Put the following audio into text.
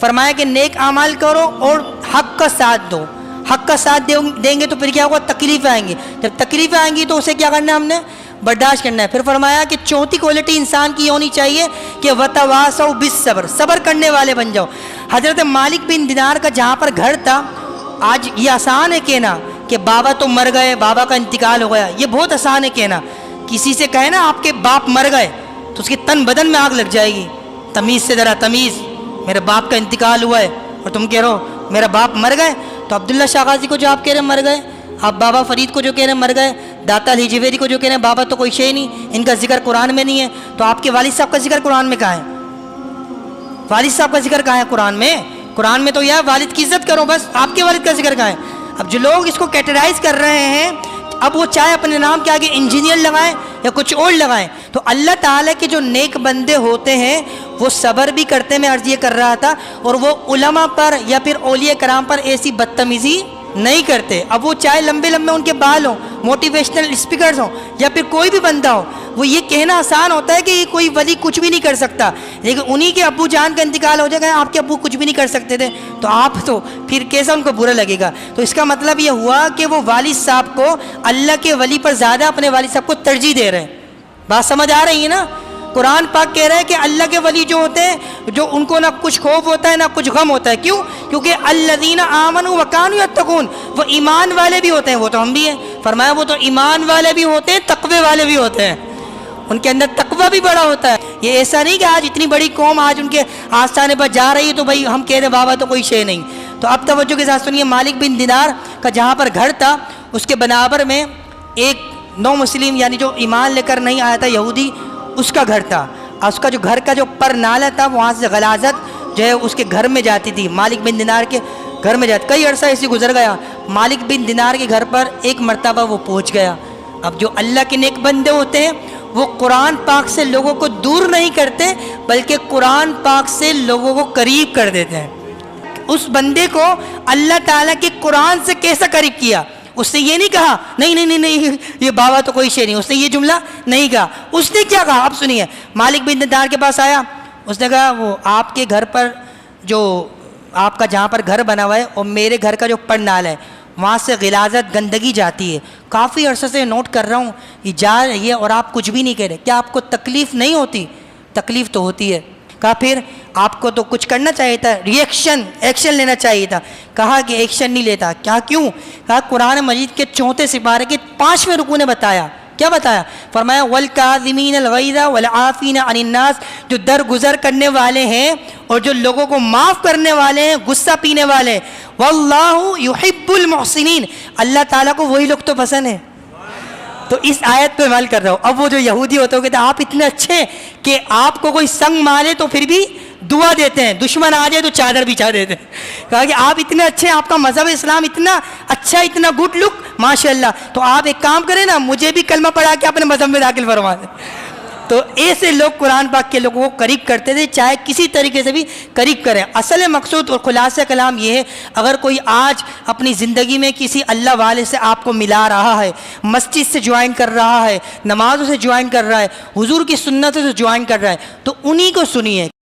فرمایا کہ نیک اعمال کرو اور حق کا ساتھ دو. حق کا ساتھ دیں گے تو پھر کیا ہوگا؟ تکلیفیں آئیں گی. جب تکلیفیں آئیں گی تو اسے کیا کرنا ہے؟ ہم نے برداشت کرنا ہے. پھر فرمایا کہ چوتھی کوالٹی انسان کی ہونی چاہیے کہ وتواصوا بالصبر، صبر کرنے والے بن جاؤ. حضرت مالک بن دینار کا جہاں پر گھر تھا، آج یہ آسان ہے کہنا کہ بابا تو مر گئے، بابا کا انتقال ہو گیا، یہ بہت آسان ہے کہنا. کسی سے کہے نا آپ کے باپ مر گئے تو اس کے تن بدن میں آگ لگ جائے گی. تمیز سے ذرا تمیز، میرے باپ کا انتقال ہوا ہے اور تم کہہ رہو میرا باپ مر گئے. تو عبداللہ شاہ غازی کو جو آپ کہہ رہے ہیں مر گئے، آپ بابا فرید کو جو کہہ رہے ہیں مر گئے، داتا علی جویری کو جو کہہ رہے ہیں بابا تو کوئی شے نہیں، ان کا ذکر قرآن میں نہیں ہے، تو آپ کے والد صاحب کا ذکر قرآن میں کہاں ہے؟ والد صاحب کا ذکر کہاں ہے قرآن میں؟ قرآن میں تو یہ والد کی عزت کرو بس، آپ کے والد کا ذکر کہاں ہے؟ اب جو لوگ اس کو کیٹرائز کر رہے ہیں، اب وہ چاہے اپنے نام کے آگے انجینئر لگائیں یا کچھ اور لگائیں، تو اللہ تعالیٰ کے جو نیک بندے ہوتے ہیں وہ صبر بھی کرتے ہیں. میں عرض یہ کر رہا تھا، اور وہ علماء پر یا پھر اولیاء کرام پر ایسی بدتمیزی نہیں کرتے. اب وہ چاہے لمبے لمبے ان کے بال ہوں، موٹیویشنل اسپیکرز ہوں، یا پھر کوئی بھی بندہ ہو، وہ یہ کہنا آسان ہوتا ہے کہ یہ کوئی ولی کچھ بھی نہیں کر سکتا، لیکن انہی کے ابو جان کا انتقال ہو جائے گا، آپ کے ابو کچھ بھی نہیں کر سکتے تھے، تو آپ تو پھر کیسا ان کو برا لگے گا. تو اس کا مطلب یہ ہوا کہ وہ والد صاحب کو اللہ کے ولی پر زیادہ اپنے والد صاحب کو ترجیح دے رہے ہیں. بات سمجھ آ رہی ہے نا؟ قرآن پاک کہہ رہا ہے کہ اللہ کے ولی جو ہوتے ہیں، جو ان کو نہ کچھ خوف ہوتا ہے نہ کچھ غم ہوتا ہے. کیوں؟ کیونکہ الذین آمنوا وکانوا یتقون، وہ ایمان والے بھی ہوتے ہیں. وہ تو ہم بھی ہیں. فرمایا وہ تو ایمان والے بھی ہوتے ہیں، تقوی والے بھی ہوتے ہیں، ان کے اندر تقوی بھی بڑا ہوتا ہے. یہ ایسا نہیں کہ آج اتنی بڑی قوم آج ان کے آستانے پر جا رہی ہے تو بھائی ہم کہہ رہے بابا تو کوئی شے نہیں. تو اب توجہ کے ساتھ سنیے، مالک بن دینار کا جہاں پر گھر تھا اس کے بنابر میں ایک نو مسلم یعنی جو ایمان لے کر نہیں آیا تھا یہودی، اس کا گھر تھا. اس کا جو گھر کا جو پر نالہ تھا وہاں سے غلاظت جو ہے اس کے گھر میں جاتی تھی، مالک بن دینار کے گھر میں جاتی. کئی عرصہ ایسی گزر گیا، مالک بن دینار کے گھر پر ایک مرتبہ وہ پہنچ گیا. اب جو اللہ کے نیک بندے ہوتے ہیں وہ قرآن پاک سے لوگوں کو دور نہیں کرتے بلکہ قرآن پاک سے لوگوں کو قریب کر دیتے ہیں. اس بندے کو اللہ تعالیٰ کے قرآن سے کیسا قریب کیا؟ اس نے یہ نہیں کہا نہیں نہیں نہیں نہیں یہ بابا تو کوئی شے نہیں، اس نے یہ جملہ نہیں کہا. اس نے کیا کہا؟ اب سنیے، مالک بن دینار کے پاس آیا، اس نے کہا وہ آپ کے گھر پر جو آپ کا جہاں پر گھر بنا ہوا ہے اور میرے گھر کا جو پڑنال ہے وہاں سے غلاظت گندگی جاتی ہے، کافی عرصے سے نوٹ کر رہا ہوں یہ جا رہی ہے اور آپ کچھ بھی نہیں کہہ رہے، کیا آپ کو تکلیف نہیں ہوتی؟ تکلیف تو ہوتی ہے. کہا پھر آپ کو تو کچھ کرنا چاہیے تھا، ایکشن لینا چاہیے تھا. کہا کہ ایکشن نہیں لیتا. کیا کیوں؟ کہا قرآن مجید کے 34 سپارے کے 5ویں رکوع نے بتایا. کیا بتایا؟ فرمایا والکاظمین الغیظ والعافین عن الناس، جو درگزر کرنے والے ہیں اور جو لوگوں کو معاف کرنے والے ہیں، غصہ پینے والے. واللہ یحب المحسنین، اللہ تعالیٰ کو وہی لوگ تو پسند ہیں. تو اس آیت پہ عمل کر رہا ہوں. اب وہ جو یہودی ہوتے ہو کہتے ہیں آپ اتنے اچھے ہیں کہ آپ کو کوئی سنگ مارے تو پھر بھی دعا دیتے ہیں، دشمن آ جائے تو چادر بچھا دیتے ہیں. کہا کہ آپ اتنے اچھے ہیں، آپ کا مذہب اسلام اتنا اچھا، اتنا گڈ لک ماشاءاللہ، تو آپ ایک کام کریں نا، مجھے بھی کلمہ پڑھا کے اپنے مذہب میں داخل فرما دیں. تو ایسے لوگ قرآن پاک کے لوگوں کو قریب کرتے تھے، چاہے کسی طریقے سے بھی قریب کریں. اصل مقصود اور خلاصہ کلام یہ ہے، اگر کوئی آج اپنی زندگی میں کسی اللہ والے سے آپ کو ملا رہا ہے، مسجد سے جوائن کر رہا ہے، نمازوں سے جوائن کر رہا ہے، حضور کی سنتوں سے جوائن کر رہا ہے، تو انہی کو سنیے.